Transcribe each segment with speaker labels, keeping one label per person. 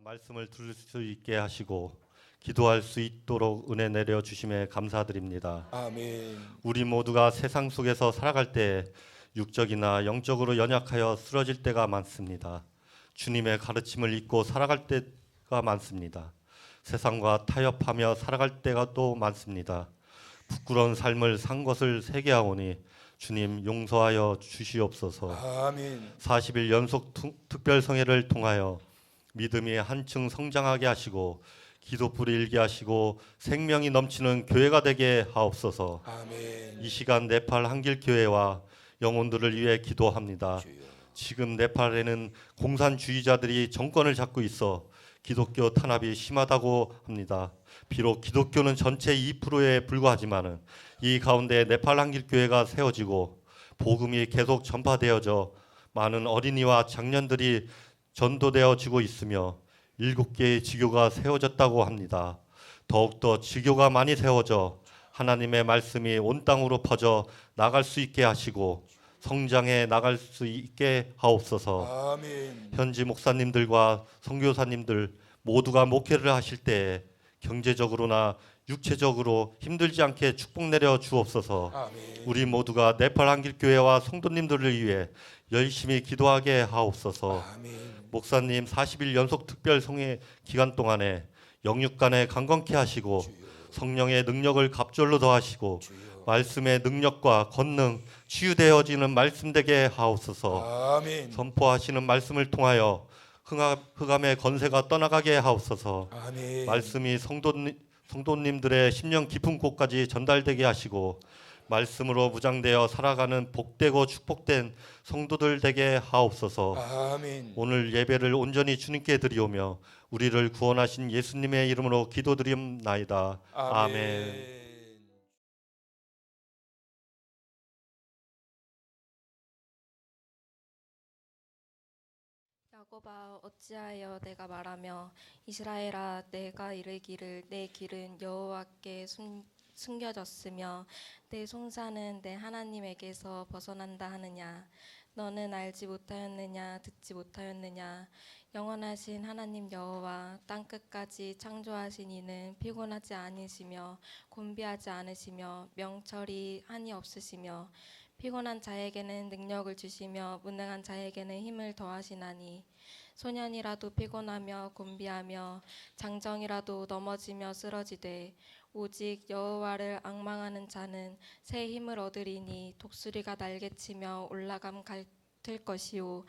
Speaker 1: 말씀을 들을 수 있게 하시고 기도할 수 있도록 은혜 내려 주심에 감사드립니다.
Speaker 2: 아멘.
Speaker 1: 우리 모두가 세상 속에서 살아갈 때 육적이나 영적으로 연약하여 쓰러질 때가 많습니다. 주님의 가르침을 잊고 살아갈 때가 많습니다. 세상과 타협하며 살아갈 때가 또 많습니다. 부끄러운 삶을 산 것을 회개하오니 주님 용서하여 주시옵소서.
Speaker 2: 아멘.
Speaker 1: 40일 연속 특별 성회를 통하여 믿음이 한층 성장하게 하시고 기도불이 일게 하시고 생명이 넘치는 교회가 되게 하옵소서.
Speaker 2: 아멘.
Speaker 1: 이 시간 네팔 한길교회와 영혼들을 위해 기도합니다.
Speaker 2: 주여.
Speaker 1: 지금 네팔에는 공산주의자들이 정권을 잡고 있어 기독교 탄압이 심하다고 합니다. 비록 기독교는 전체 2%에 불과하지만 이 가운데 네팔 한길교회가 세워지고 복음이 계속 전파되어져 많은 어린이와 장년들이 전도되어지고 있으며 7개의 지교가 세워졌다고 합니다. 더욱더 지교가 많이 세워져 하나님의 말씀이 온 땅으로 퍼져 나갈 수 있게 하시고 성장해 나갈 수 있게 하옵소서.
Speaker 2: 아멘.
Speaker 1: 현지 목사님들과 선교사님들 모두가 목회를 하실 때 경제적으로나 육체적으로 힘들지 않게 축복 내려 주옵소서.
Speaker 2: 아멘.
Speaker 1: 우리 모두가 네팔 한길교회와 성도님들을 위해 열심히 기도하게 하옵소서.
Speaker 2: 아멘.
Speaker 1: 목사님 40일 연속 특별 성회 기간 동안에 영육간에 강건케 하시고
Speaker 2: 주여.
Speaker 1: 성령의 능력을 갑절로 더하시고
Speaker 2: 주여.
Speaker 1: 말씀의 능력과 권능 치유되어지는 말씀 되게 하옵소서.
Speaker 2: 아멘.
Speaker 1: 선포하시는 말씀을 통하여 흑암의 건세가 떠나가게 하옵소서.
Speaker 2: 아멘.
Speaker 1: 말씀이 성도님들의 심령 깊은 곳까지 전달되게 하시고 말씀으로 무장되어 살아가는 복되고 축복된 성도들 되게 하옵소서.
Speaker 2: 아멘.
Speaker 1: 오늘 예배를 온전히 주님께 드리오며 우리를 구원하신 예수님의 이름으로 기도드립나이다. 아멘.
Speaker 3: 야곱아 어찌하여 내가 말하며 이스라엘아 내가 이르기를 내 길은 여호와께 숨겨졌으며 내 송사는 내 하나님에게서 벗어난다 하느냐. 너는 알지 못하였느냐 듣지 못하였느냐. 영원하신 하나님 여호와 땅끝까지 창조하신 이는 피곤하지 않으시며 곤비하지 않으시며 명철이 한이 없으시며 피곤한 자에게는 능력을 주시며 무능한 자에게는 힘을 더하시나니 소년이라도 피곤하며 곤비하며 장정이라도 넘어지며 쓰러지되 오직 여호와를 앙망하는 자는 새 힘을 얻으리니 독수리가 날개치며 올라감 같을 것이요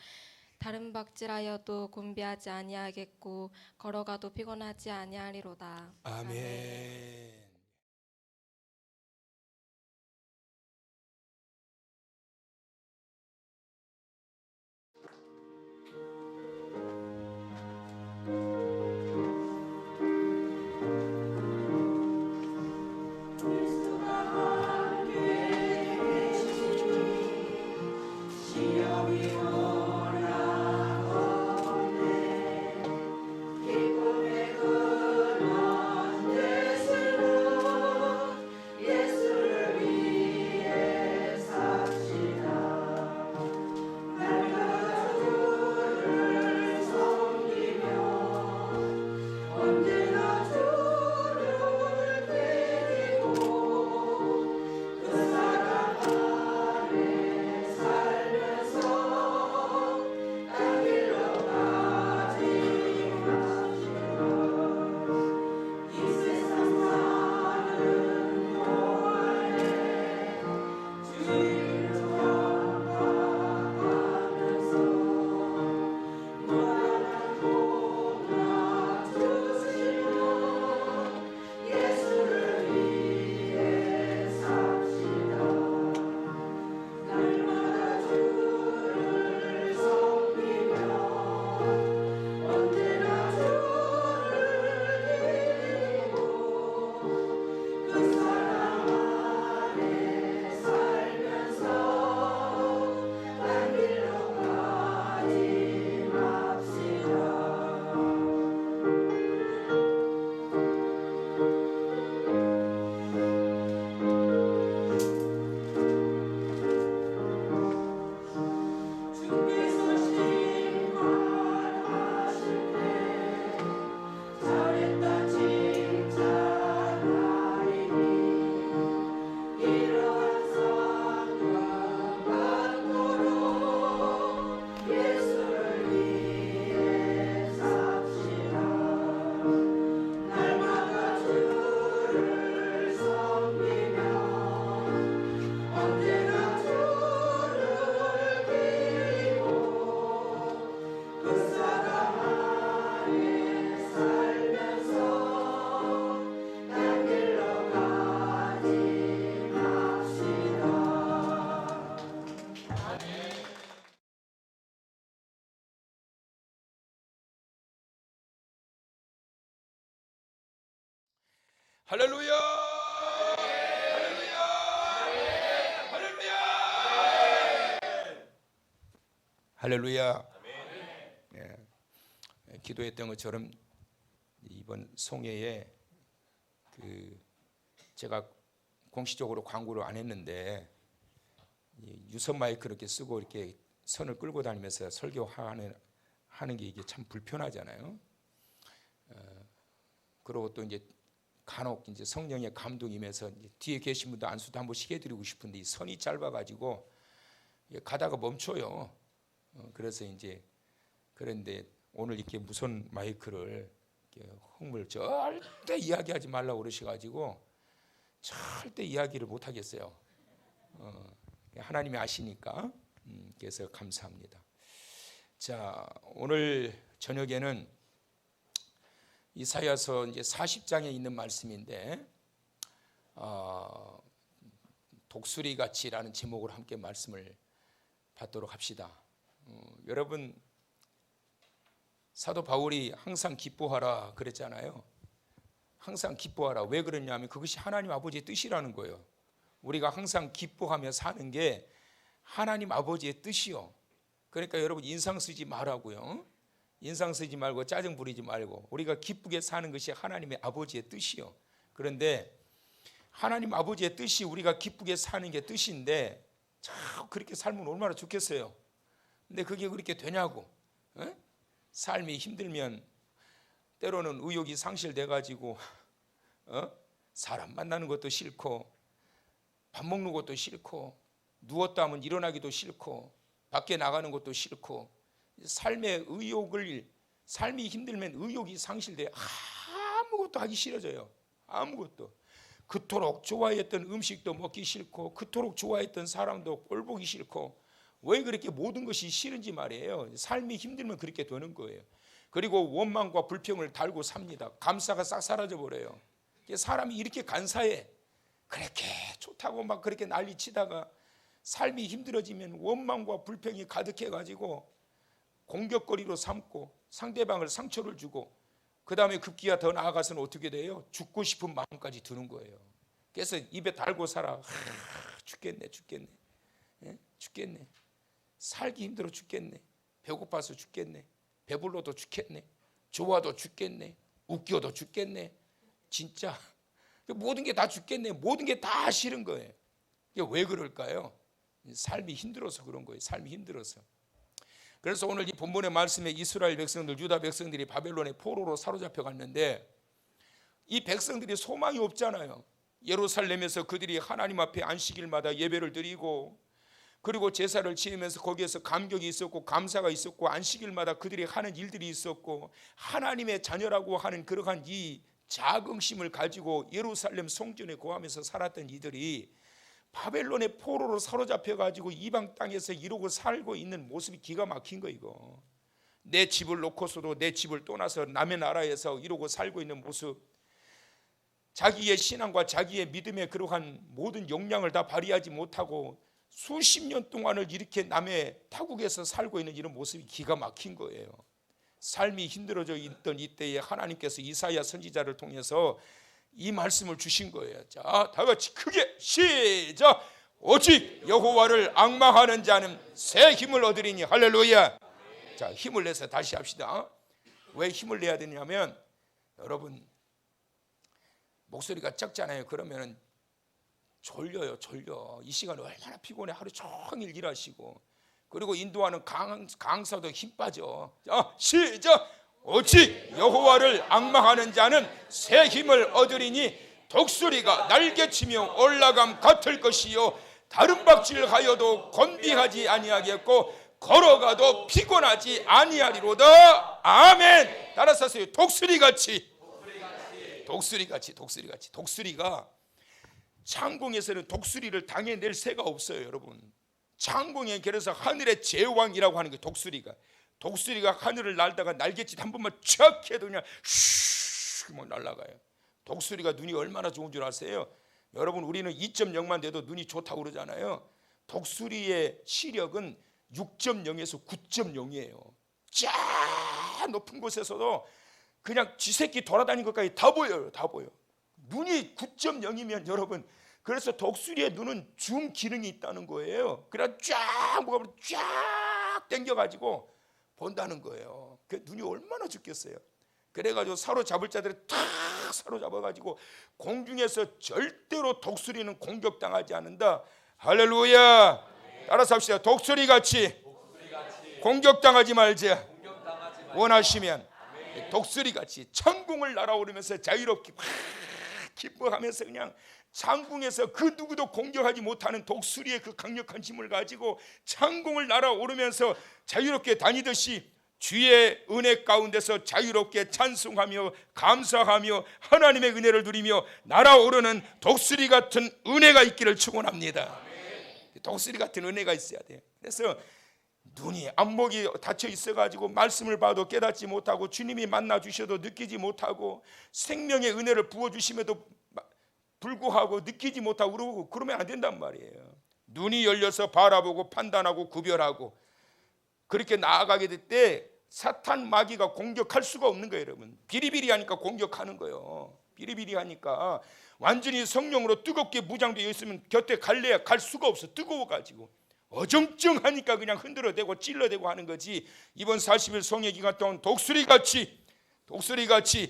Speaker 3: 다른 박질하여도 곤비하지 아니하겠고 걸어가도 피곤하지 아니하리로다.
Speaker 2: 아멘.
Speaker 4: 기쁨의 근원 예수를
Speaker 2: 할렐루야! 할렐루야! 할렐루야! 할렐루야! 예. 기도했던 것처럼 이번 송해에 제가 공식적으로 광고를 안 했는데 유선 마이크 이렇게 쓰고 이렇게 선을 끌고 다니면서 설교하는 게 이게 참 불편하잖아요. 그리고 또 이제 간혹 이제 성령의 감동이면서 뒤에 계신 분도 안수도 한 번씩 해드리고 싶은데 이 선이 짧아가지고 가다가 멈춰요. 그래서 이제 그런데 오늘 이렇게 무선 마이크를 이렇게 흥물 절대 이야기하지 말라고 그러셔가지고 절대 이야기를 못 하겠어요. 하나님이 아시니까. 그래서 감사합니다. 자, 오늘 저녁에는 이사야서 이제 40장에 있는 말씀인데 독수리 같이라는 제목으로 함께 말씀을 받도록 합시다. 여러분 사도 바울이 항상 기뻐하라 그랬잖아요. 항상 기뻐하라. 왜 그러냐면 그것이 하나님 아버지의 뜻이라는 거예요. 우리가 항상 기뻐하며 사는 게 하나님 아버지의 뜻이요. 그러니까 여러분 인상 쓰지 말라고요. 인상 쓰지 말고 짜증 부리지 말고 우리가 기쁘게 사는 것이 하나님의 아버지의 뜻이요. 그런데 하나님 아버지의 뜻이 우리가 기쁘게 사는 게 뜻인데 참 그렇게 살면 얼마나 좋겠어요. 근데 그게 그렇게 되냐고. 삶이 힘들면 때로는 의욕이 상실돼 가지고 사람 만나는 것도 싫고 밥 먹는 것도 싫고 누웠다 하면 일어나기도 싫고 밖에 나가는 것도 싫고 삶이 힘들면 의욕이 상실돼 아무것도 하기 싫어져요. 아무것도. 그토록 좋아했던 음식도 먹기 싫고 그토록 좋아했던 사람도 꼴 보기 싫고 왜 그렇게 모든 것이 싫은지 말이에요. 삶이 힘들면 그렇게 되는 거예요. 그리고 원망과 불평을 달고 삽니다. 감사가 싹 사라져 버려요. 사람이 이렇게 간사해. 그렇게 좋다고 막 그렇게 난리치다가 삶이 힘들어지면 원망과 불평이 가득해 가지고 공격거리로 삼고 상대방을 상처를 주고 그 다음에 급기야 더 나아가서는 어떻게 돼요? 죽고 싶은 마음까지 드는 거예요. 그래서 입에 달고 살아. 죽겠네. 죽겠네. 살기 힘들어 죽겠네. 배고파서 죽겠네. 배불러도 죽겠네. 좋아도 죽겠네. 웃겨도 죽겠네. 진짜 모든 게 다 죽겠네. 모든 게 다 싫은 거예요. 이게 왜 그럴까요? 삶이 힘들어서 그런 거예요. 삶이 힘들어서. 그래서 오늘 이 본문의 말씀에 이스라엘 백성들, 유다 백성들이 바벨론의 포로로 사로잡혀 갔는데 이 백성들이 소망이 없잖아요. 예루살렘에서 그들이 하나님 앞에 안식일마다 예배를 드리고 그리고 제사를 지으면서 거기에서 감격이 있었고 감사가 있었고 안식일마다 그들이 하는 일들이 있었고 하나님의 자녀라고 하는 그러한 이 자긍심을 가지고 예루살렘 성전에 거하면서 살았던 이들이 바벨론의 포로로 사로잡혀 가지고 이방 땅에서 이러고 살고 있는 모습이 기가 막힌 거 이거. 내 집을 놓고서도 내 집을 떠나서 남의 나라에서 이러고 살고 있는 모습. 자기의 신앙과 자기의 믿음의 그러한 모든 역량을 다 발휘하지 못하고 수십 년 동안을 이렇게 남의 타국에서 살고 있는 이런 모습이 기가 막힌 거예요. 삶이 힘들어져 있던 이때에 하나님께서 이사야 선지자를 통해서 이 말씀을 주신 거예요. 자, 다 같이 크게 시작. 오직 여호와를 앙망하는 자는 새 힘을 얻으리니. 할렐루야. 자, 힘을 내서 다시 합시다. 왜 힘을 내야 되냐면 여러분 목소리가 작잖아요. 그러면 졸려요. 이 시간에 얼마나 피곤해. 하루 종일 일하시고 그리고 인도하는 강사도 힘 빠져. 자, 시작. 오직 여호와를 앙망하는 자는 새 힘을 얻으리니 독수리가 날개치며 올라감 같을 것이요 다른 박질하여도 곤비하지 아니하겠고 걸어가도 피곤하지 아니하리로다. 아멘. 따라서 하세요. 독수리같이. 독수리가 창공에서는 독수리를 당해낼 새가 없어요. 여러분 창공에 그래서 하늘의 제왕이라고 하는 게 독수리가 하늘을 날다가 날갯짓 한 번만 촥 해도 그냥 슉 날아가요. 독수리가 눈이 얼마나 좋은 줄 아세요? 여러분 우리는 2.0만 돼도 눈이 좋다고 그러잖아요. 독수리의 시력은 6.0에서 9.0이에요. 쫙 높은 곳에서도 그냥 쥐새끼 돌아다니는 것까지 다 보여요. 눈이 9.0이면 여러분, 그래서 독수리의 눈은 줌 기능이 있다는 거예요. 그래 쫙 뭐가 쫙 당겨가지고 본다는 거예요. 그 눈이 얼마나 좋겠어요. 그래가지고 사로잡을 자들이 탁 사로잡아가지고 공중에서 절대로 독수리는 공격당하지 않는다. 할렐루야. 따라서 합시다. 독수리같이 공격당하지 말자. 원하시면 독수리같이 천궁을 날아오르면서 자유롭게 기뻐하면서 그냥 창궁에서 그 누구도 공격하지 못하는 독수리의 그 강력한 힘을 가지고 창궁을 날아오르면서 자유롭게 다니듯이 주의 은혜 가운데서 자유롭게 찬송하며 감사하며 하나님의 은혜를 누리며 날아오르는 독수리 같은 은혜가 있기를 축원합니다. 독수리 같은 은혜가 있어야 돼요. 그래서 눈이 안목이 닫혀 있어가지고 말씀을 봐도 깨닫지 못하고 주님이 만나 주셔도 느끼지 못하고 생명의 은혜를 부어주심에도 불구하고 느끼지 못하고 그러면 안 된단 말이에요. 눈이 열려서 바라보고 판단하고 구별하고 그렇게 나아가게 될 때 사탄 마귀가 공격할 수가 없는 거예요. 여러분, 비리비리하니까 공격하는 거예요. 비리비리하니까 완전히 성령으로 뜨겁게 무장되어 있으면 곁에 갈래야 갈 수가 없어. 뜨거워가지고 어정쩡하니까 그냥 흔들어대고 찔러대고 하는 거지. 이번 40일 성회 기간 동안 독수리같이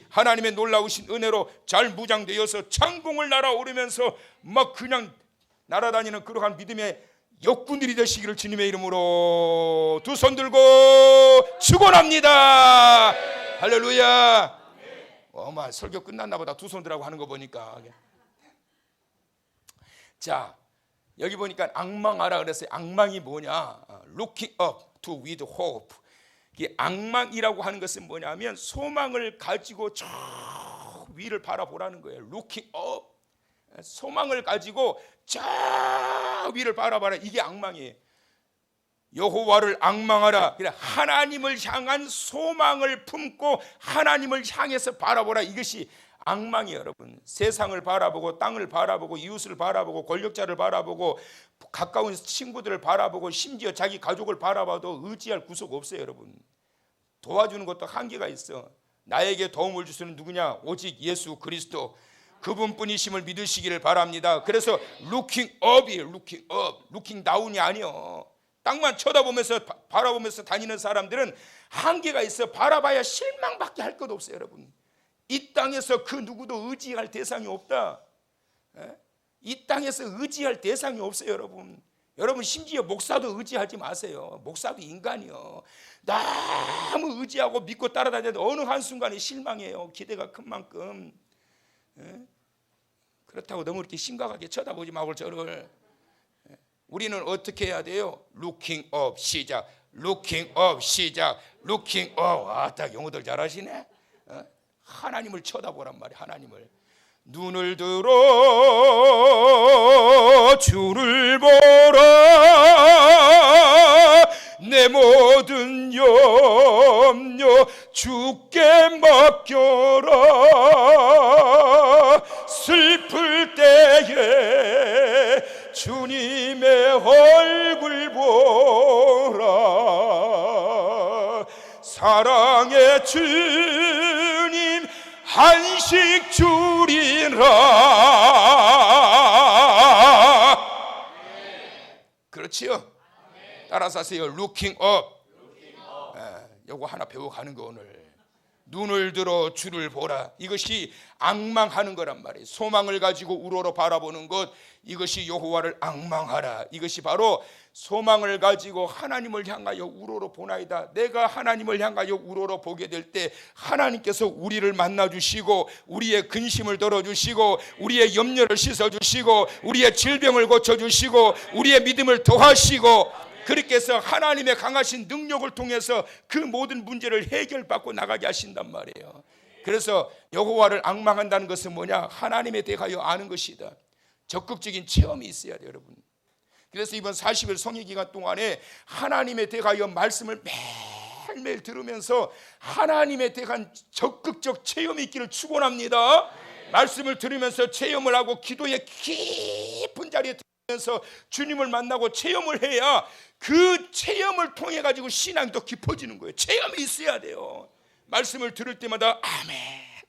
Speaker 2: 하나님의 놀라우신 은혜로 잘 무장되어서 창공을 날아오르면서 막 그냥 날아다니는 그러한 믿음의 역군들이 되시기를 주님의 이름으로 두 손 들고 축원합니다. 할렐루야. 어마 설교 끝났나 보다. 두 손 들라고 하는 거 보니까. 자, 여기 보니까 악망하라 그랬어요. 악망이 뭐냐? Looking up to with hope. 이 악망이라고 하는 것은 뭐냐면 소망을 가지고 저 위를 바라보라는 거예요. Looking up. 소망을 가지고 저 위를 바라봐라. 이게 악망이에요. 여호와를 악망하라. 그래, 하나님을 향한 소망을 품고 하나님을 향해서 바라보라. 이것이 악망이에요. 여러분, 세상을 바라보고 땅을 바라보고 이웃을 바라보고 권력자를 바라보고 가까운 친구들을 바라보고 심지어 자기 가족을 바라봐도 의지할 구석 없어요. 여러분, 도와주는 것도 한계가 있어. 나에게 도움을 줄 수는 누구냐? 오직 예수 그리스도, 그분뿐이심을 믿으시기를 바랍니다. 그래서 looking up이에요. looking up, looking down이 아니요. 땅만 쳐다보면서 바라보면서 다니는 사람들은 한계가 있어. 바라봐야 실망밖에 할 것 없어요. 여러분, 이 땅에서 그 누구도 의지할 대상이 없다. 이 땅에서 의지할 대상이 없어요. 여러분 심지어 목사도 의지하지 마세요. 목사도 인간이요. 너무 의지하고 믿고 따라다녀도 어느 한순간에 실망해요. 기대가 큰 만큼. 그렇다고 너무 이렇게 심각하게 쳐다보지 말고 저를. 우리는 어떻게 해야 돼요? Looking up 시작. Looking up 시작. Looking up. 딱 영어들 잘하시네. 하나님을 쳐다보란 말이야. 하나님을. 눈을 들어 주를 보라. 내 모든 염려 주께 맡겨라. 슬플 때에 주님의 얼굴 보라. 사랑의 주님 한식 주리라. 그렇지요? 따라서 하세요. Looking up. 요거 하나 배워가는 거 오늘. 눈을 들어 주를 보라. 이것이 악망하는 거란 말이에요. 소망을 가지고 우러러 바라보는 것, 이것이 여호와를 악망하라. 이것이 바로 소망을 가지고 하나님을 향하여 우러러 보나이다. 내가 하나님을 향하여 우러러 보게 될 때 하나님께서 우리를 만나주시고 우리의 근심을 덜어주시고 우리의 염려를 씻어주시고 우리의 질병을 고쳐주시고 우리의 믿음을 더하시고, 그렇게 해서 하나님의 강하신 능력을 통해서 그 모든 문제를 해결받고 나가게 하신단 말이에요. 그래서 여호와를 악망한다는 것은 뭐냐? 하나님에 대하여 아는 것이다. 적극적인 체험이 있어야 돼요. 여러분, 그래서 이번 40일 성회 기간 동안에 하나님에 대하여 말씀을 매일매일 들으면서 하나님에 대한 적극적 체험이 있기를 축원합니다. 말씀을 들으면서 체험을 하고 기도의 깊은 자리에 들으면서 주님을 만나고 체험을 해야 그 체험을 통해 가지고 신앙이 더 깊어지는 거예요. 체험이 있어야 돼요. 말씀을 들을 때마다 아멘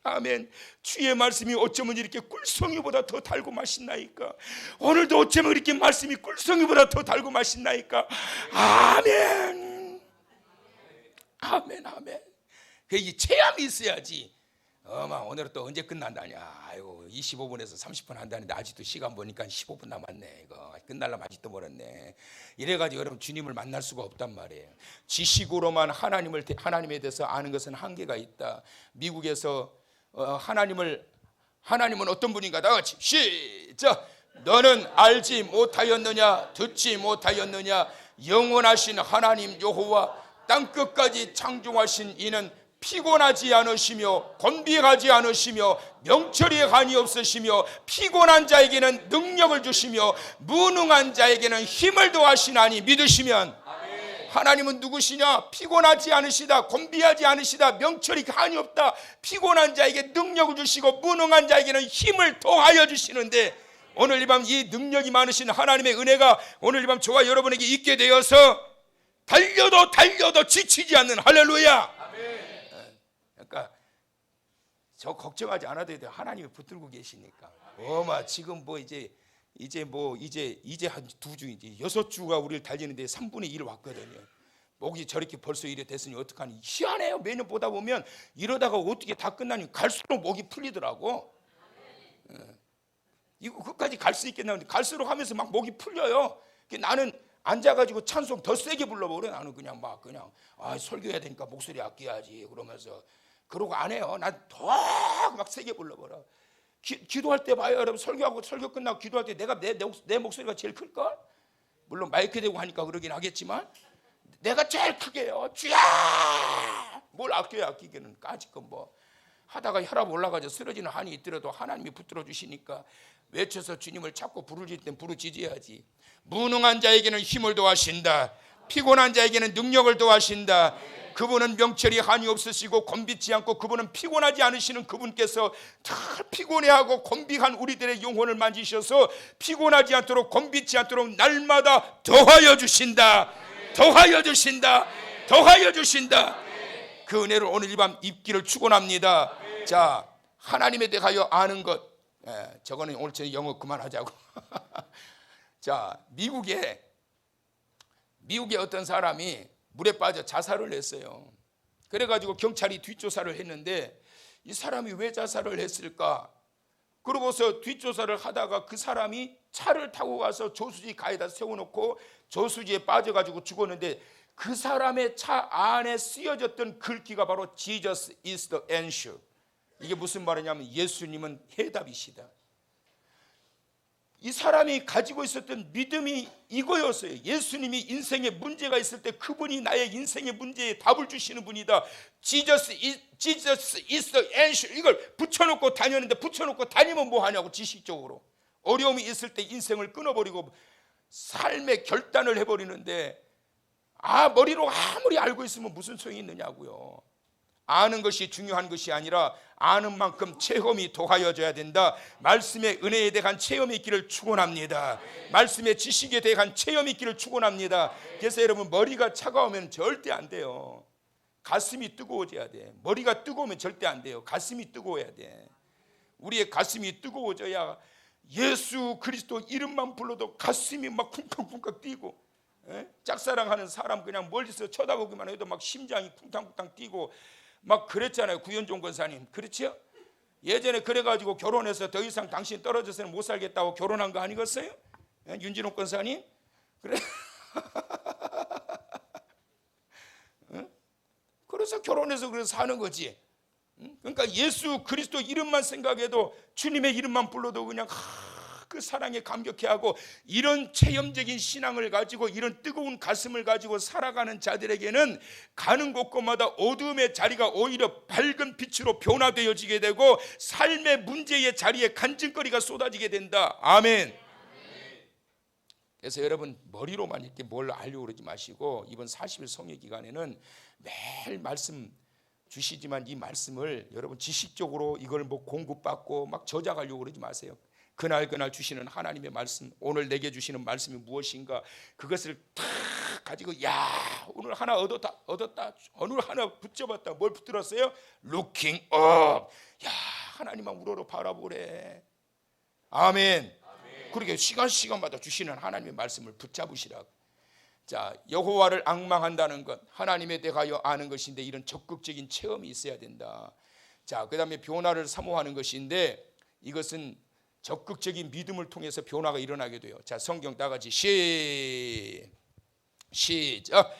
Speaker 2: 아멘. 주의 말씀이 어쩌면 이렇게 꿀송이보다 더 달고 맛있나이까. 오늘도 어쩌면 이렇게 말씀이 꿀송이보다 더 달고 맛있나이까. 아멘. 아멘, 아멘. 이 체험이 있어야지. 오늘은 또 언제 끝난다냐. 아이고 25분에서 30분 한다는데 아직도 시간 보니까 15분 남았네. 이거 끝날라면 아직도 멀었네. 이래가지고 여러분 주님을 만날 수가 없단 말이에요. 지식으로만 하나님에 대해서 아는 것은 한계가 있다. 미국에서 하나님은 어떤 분인가 다 같이 시작. 너는 알지 못하였느냐, 듣지 못하였느냐. 영원하신 하나님 여호와 땅끝까지 창조하신 이는 피곤하지 않으시며 곤비하지 않으시며 명철이 한이 없으시며 피곤한 자에게는 능력을 주시며 무능한 자에게는 힘을 더하시나니 믿으시면. 하나님은 누구시냐? 피곤하지 않으시다, 곤비하지 않으시다, 명철이 한이 없다. 피곤한 자에게 능력을 주시고 무능한 자에게는 힘을 더하여 주시는데, 오늘 이 밤 이 능력이 많으신 하나님의 은혜가 오늘 이 밤 저와 여러분에게 있게 되어서 달려도 지치지 않는 할렐루야. 그러니까 저 걱정하지 않아도 돼요. 하나님이 붙들고 계시니까. 지금 이제 한 2주, 이제 6주가 우리를 달리는데 3분의 1 왔거든요. 목이 저렇게 벌써 이래 됐으니 어떡하니. 희한해요. 매년 보다 보면 이러다가 어떻게 다 끝나니 갈수록 목이 풀리더라고. 이거 끝까지 갈 수 있겠나. 갈수록 하면서 막 목이 풀려요. 나는 앉아가지고 찬송 더 세게 불러버려. 나는 그냥 설교해야 되니까 목소리 아껴야지 그러면서 그러고 안 해요. 난 더 막 세게 불러버려. 기도할 때 봐요, 여러분. 설교 끝나고 기도할 때 내 목소리가 제일 클걸? 물론 마이크 대고 하니까 그러긴 하겠지만 내가 제일 크게 해요. 주야! 뭘 아끼기는 까짓거 하다가 혈압 올라가서 쓰러지는 한이 있더라도 하나님이 붙들어 주시니까 외쳐서 주님을 찾고 부르짖을 땐 부르짖어야지. 무능한 자에게는 힘을 더하신다. 피곤한 자에게는 능력을 더하신다. 그분은 명철이 한이 없으시고 곤비지 않고 그분은 피곤하지 않으시는 그분께서 다 피곤해하고 곤비한 우리들의 영혼을 만지셔서 피곤하지 않도록 곤비지 않도록 날마다 더하여 주신다. 더하여 주신다. 더하여 주신다. 그 은혜를 오늘 이 밤 입기를 축원합니다. 자, 하나님에 대하여 아는 것. 저거는 오늘 저희 영어 그만하자고. 자, 미국에 어떤 사람이 물에 빠져 자살을 했어요. 그래가지고 경찰이 뒷조사를 했는데 이 사람이 왜 자살을 했을까? 그러고서 뒷조사를 하다가 그 사람이 차를 타고 가서 조수지 가에다 세워놓고 조수지에 빠져가지고 죽었는데 그 사람의 차 안에 쓰여졌던 글귀가 바로 Jesus is the answer. 이게 무슨 말이냐면 예수님은 해답이시다. 이 사람이 가지고 있었던 믿음이 이거였어요. 예수님이 인생에 문제가 있을 때 그분이 나의 인생의 문제에 답을 주시는 분이다. Jesus is the answer. 이걸 붙여놓고 다녔는데 붙여놓고 다니면 뭐 하냐고. 지식적으로 어려움이 있을 때 인생을 끊어버리고 삶의 결단을 해버리는데 머리로 아무리 알고 있으면 무슨 소용이 있느냐고요. 아는 것이 중요한 것이 아니라 아는 만큼 체험이 더하여져야 된다. 말씀의 은혜에 대한 체험이 있기를 축원합니다. 말씀의 지식에 대한 체험이 있기를 축원합니다. 그래서 여러분 머리가 차가우면 절대 안 돼요. 가슴이 뜨거워져야 돼. 머리가 뜨거우면 절대 안 돼요. 가슴이 뜨거워야 돼. 우리의 가슴이 뜨거워져야 예수 그리스도 이름만 불러도 가슴이 막 쿵쾅쿵쾅 뛰고, 짝사랑하는 사람 그냥 멀리서 쳐다보기만 해도 막 심장이 쿵탕쿵탕 뛰고 막 그랬잖아요. 구현종 권사님. 그렇죠? 예전에 그래가지고 결혼해서 더 이상 당신 떨어져서는 못 살겠다고 결혼한 거 아니겠어요? 윤진옥 권사님. 그래. 그래서 결혼해서 그래서 사는 거지. 그러니까 예수 그리스도 이름만 생각해도 주님의 이름만 불러도 그냥 그 사랑에 감격해하고 이런 체험적인 신앙을 가지고 이런 뜨거운 가슴을 가지고 살아가는 자들에게는 가는 곳곳마다 어둠의 자리가 오히려 밝은 빛으로 변화되어지게 되고 삶의 문제의 자리에 간증거리가 쏟아지게 된다. 아멘. 그래서 여러분 머리로만 이렇게 뭘 알려고 그러지 마시고 이번 40일 성회 기간에는 매일 말씀 주시지만 이 말씀을 여러분 지식적으로 이걸 공급받고 막 저작하려고 그러지 마세요. 그날 주시는 하나님의 말씀, 오늘 내게 주시는 말씀이 무엇인가 그것을 탁 가지고 야 오늘 하나 얻었다 오늘 하나 붙잡았다. 뭘 붙들었어요? Looking up. 야 하나님만 우러러 바라보래. 아멘. 그렇게 시간마다 주시는 하나님의 말씀을 붙잡으시라고. 자, 여호와를 앙망한다는 것, 하나님에 대하여 아는 것인데 이런 적극적인 체험이 있어야 된다. 자, 그 다음에 변화를 사모하는 것인데 이것은 적극적인 믿음을 통해서 변화가 일어나게 돼요. 자, 성경 다 같이 시작.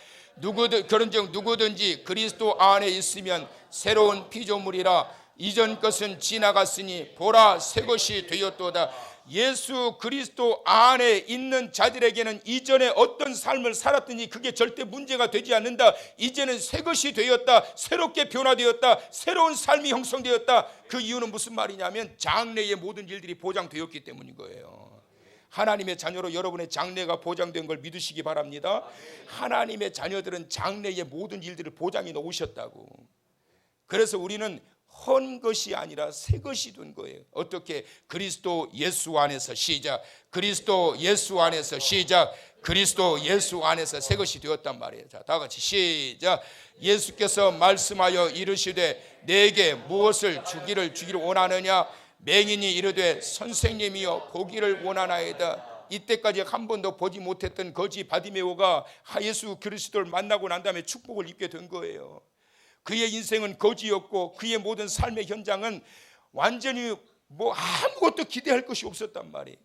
Speaker 2: 그런즉 누구든지 그리스도 안에 있으면 새로운 피조물이라. 이전 것은 지나갔으니 보라 새 것이 되었도다. 예수 그리스도 안에 있는 자들에게는 이전에 어떤 삶을 살았더니 그게 절대 문제가 되지 않는다. 이제는 새 것이 되었다. 새롭게 변화되었다. 새로운 삶이 형성되었다. 그 이유는 무슨 말이냐면 장래의 모든 일들이 보장되었기 때문인 거예요. 하나님의 자녀로 여러분의 장래가 보장된 걸 믿으시기 바랍니다. 하나님의 자녀들은 장래의 모든 일들을 보장해 놓으셨다고. 그래서 우리는 헌 것이 아니라 새 것이 된 거예요. 어떻게? 그리스도 예수 안에서 시작. 그리스도 예수 안에서 시작. 그리스도 예수 안에서 새 것이 되었단 말이에요. 자, 다 같이 시작. 예수께서 말씀하여 이르시되 내게 무엇을 주기를 원하느냐? 맹인이 이르되 선생님이여 보기를 원하나이다. 이때까지 한 번도 보지 못했던 거지 바디메오가 예수 그리스도를 만나고 난 다음에 축복을 입게 된 거예요. 그의 인생은 거지였고 그의 모든 삶의 현장은 완전히 아무것도 기대할 것이 없었단 말이에요.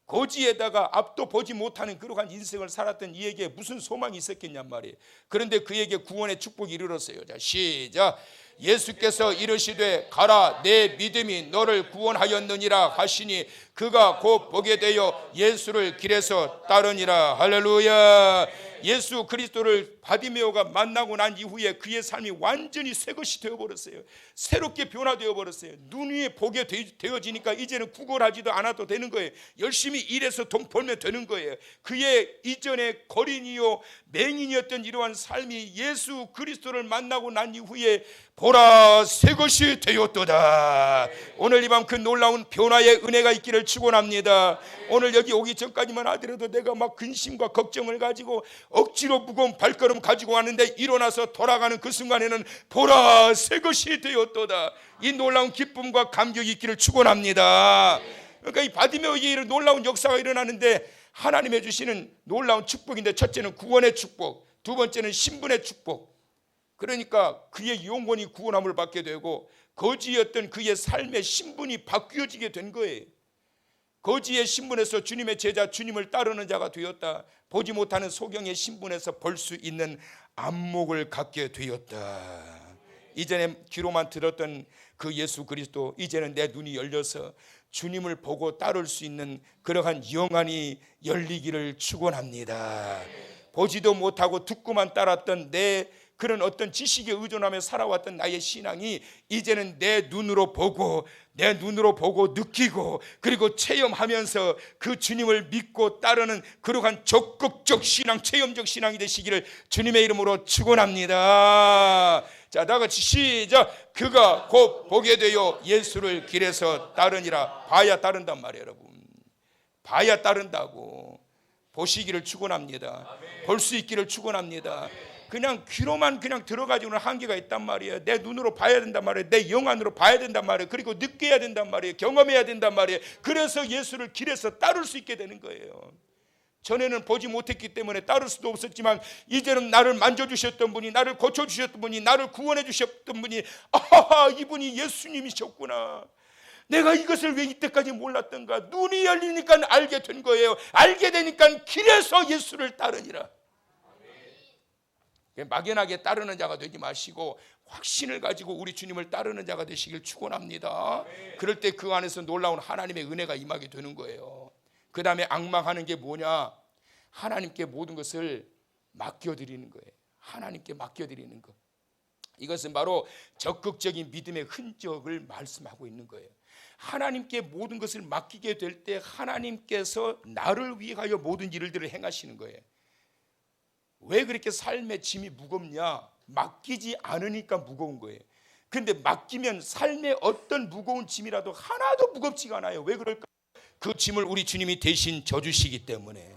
Speaker 2: 거지에다가 앞도 보지 못하는 그러한 인생을 살았던 이에게 무슨 소망이 있었겠냔 말이에요. 그런데 그에게 구원의 축복이 이르렀어요. 자, 시작. 예수께서 이르시되 가라 내 믿음이 너를 구원하였느니라 하시니 그가 곧 보게 되어 예수를 길에서 따르니라. 할렐루야. 예수 그리스도를 바디메오가 만나고 난 이후에 그의 삶이 완전히 새 것이 되어버렸어요. 새롭게 변화되어 버렸어요. 눈 위에 보게 되어지니까 이제는 구걸하지도 않아도 되는 거예요. 열심히 일해서 돈 벌면 되는 거예요. 그의 이전에 거린이요 맹인이었던 이러한 삶이 예수 그리스도를 만나고 난 이후에 보라 새 것이 되었도다. 오늘 이 밤 그 놀라운 변화의 은혜가 있기를 축원합니다. 오늘 여기 오기 전까지만 하더라도 내가 막 근심과 걱정을 가지고 억지로 무거운 발걸음 가지고 왔는데 일어나서 돌아가는 그 순간에는 보라 새 것이 되었도다. 이 놀라운 기쁨과 감격이 있기를 축원합니다. 그러니까 이 바디메오에게 이런 놀라운 역사가 일어나는데 하나님의 주시는 놀라운 축복인데 첫째는 구원의 축복, 두 번째는 신분의 축복. 그러니까 그의 영혼이 구원함을 받게 되고 거지였던 그의 삶의 신분이 바뀌어지게 된 거예요. 거지의 신분에서 주님의 제자, 주님을 따르는 자가 되었다. 보지 못하는 소경의 신분에서 볼 수 있는 안목을 갖게 되었다. 이전에 귀로만 들었던 그 예수 그리스도, 이제는 내 눈이 열려서 주님을 보고 따를 수 있는 그러한 영안이 열리기를 축원합니다. 보지도 못하고 듣고만 따랐던 내 그런 어떤 지식에 의존하며 살아왔던 나의 신앙이 이제는 내 눈으로 보고 느끼고 그리고 체험하면서 그 주님을 믿고 따르는 그러한 적극적 신앙, 체험적 신앙이 되시기를 주님의 이름으로 축원합니다. 자, 다 같이 시작. 그가 곧 보게 되어 예수를 길에서 따르니라. 봐야 따른단 말이에요, 여러분. 봐야 따른다고. 보시기를 축원합니다. 볼 수 있기를 축원합니다. 그냥 귀로만 그냥 들어가지고는 한계가 있단 말이에요. 내 눈으로 봐야 된단 말이에요. 내 영안으로 봐야 된단 말이에요. 그리고 느껴야 된단 말이에요. 경험해야 된단 말이에요. 그래서 예수를 길에서 따를 수 있게 되는 거예요. 전에는 보지 못했기 때문에 따를 수도 없었지만 이제는 나를 만져주셨던 분이, 나를 고쳐주셨던 분이, 나를 구원해 주셨던 분이, 아하, 이분이 예수님이셨구나. 내가 이것을 왜 이때까지 몰랐던가. 눈이 열리니까 알게 된 거예요. 알게 되니까 길에서 예수를 따르니라. 막연하게 따르는 자가 되지 마시고 확신을 가지고 우리 주님을 따르는 자가 되시길 축원합니다. 그럴 때 그 안에서 놀라운 하나님의 은혜가 임하게 되는 거예요. 그 다음에 앙망하는 게 뭐냐? 하나님께 모든 것을 맡겨드리는 거예요. 하나님께 맡겨드리는 것. 이것은 바로 적극적인 믿음의 흔적을 말씀하고 있는 거예요. 하나님께 모든 것을 맡기게 될 때 하나님께서 나를 위하여 모든 일들을 행하시는 거예요. 왜 그렇게 삶의 짐이 무겁냐? 맡기지 않으니까 무거운 거예요. 근데 맡기면 삶의 어떤 무거운 짐이라도 하나도 무겁지가 않아요. 왜 그럴까? 그 짐을 우리 주님이 대신 져주시기 때문에.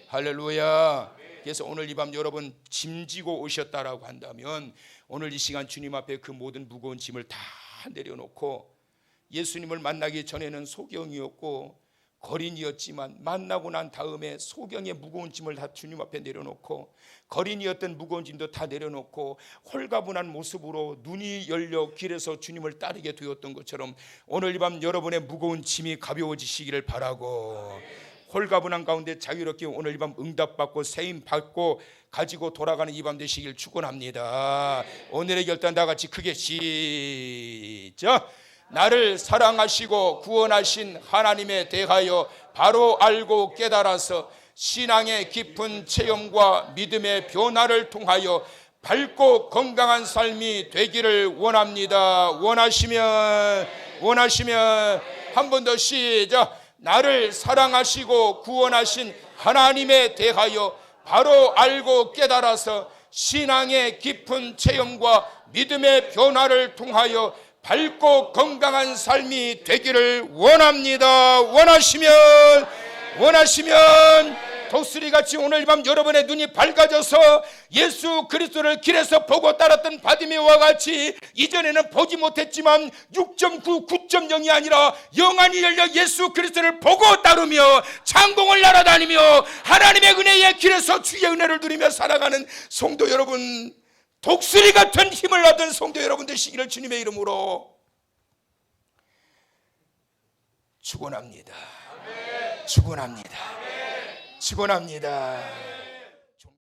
Speaker 2: 할렐루야. 그래서 오늘 이 밤 여러분 짐지고 오셨다라고 한다면 오늘 이 시간 주님 앞에 그 모든 무거운 짐을 다 내려놓고, 예수님을 만나기 전에는 소경이었고 거린이었지만 만나고 난 다음에 소경의 무거운 짐을 다 주님 앞에 내려놓고, 거린이었던 무거운 짐도 다 내려놓고 홀가분한 모습으로 눈이 열려 길에서 주님을 따르게 되었던 것처럼 오늘 이 밤 여러분의 무거운 짐이 가벼워지시기를 바라고, 홀가분한 가운데 자유롭게 오늘 이 밤 응답받고 세임받고 가지고 돌아가는 이 밤 되시길 축원합니다. 오늘의 결단 다 같이 크게 시작. 나를 사랑하시고 구원하신 하나님에 대하여 바로 알고 깨달아서 신앙의 깊은 체험과 믿음의 변화를 통하여 밝고 건강한 삶이 되기를 원합니다. 원하시면 한 번 더 시작. 나를 사랑하시고 구원하신 하나님에 대하여 바로 알고 깨달아서 신앙의 깊은 체험과 믿음의 변화를 통하여 밝고 건강한 삶이 되기를 원합니다. 원하시면 독수리같이 오늘 밤 여러분의 눈이 밝아져서 예수 그리스도를 길에서 보고 따랐던 바디메오와 같이 이전에는 보지 못했지만 6.9, 9.0이 아니라 영안이 열려 예수 그리스도를 보고 따르며 창공을 날아다니며 하나님의 은혜의 길에서 주의 은혜를 누리며 살아가는 성도 여러분, 독수리 같은 힘을 얻은 성도 여러분 되시기를 주님의 이름으로 축원합니다. 축원합니다.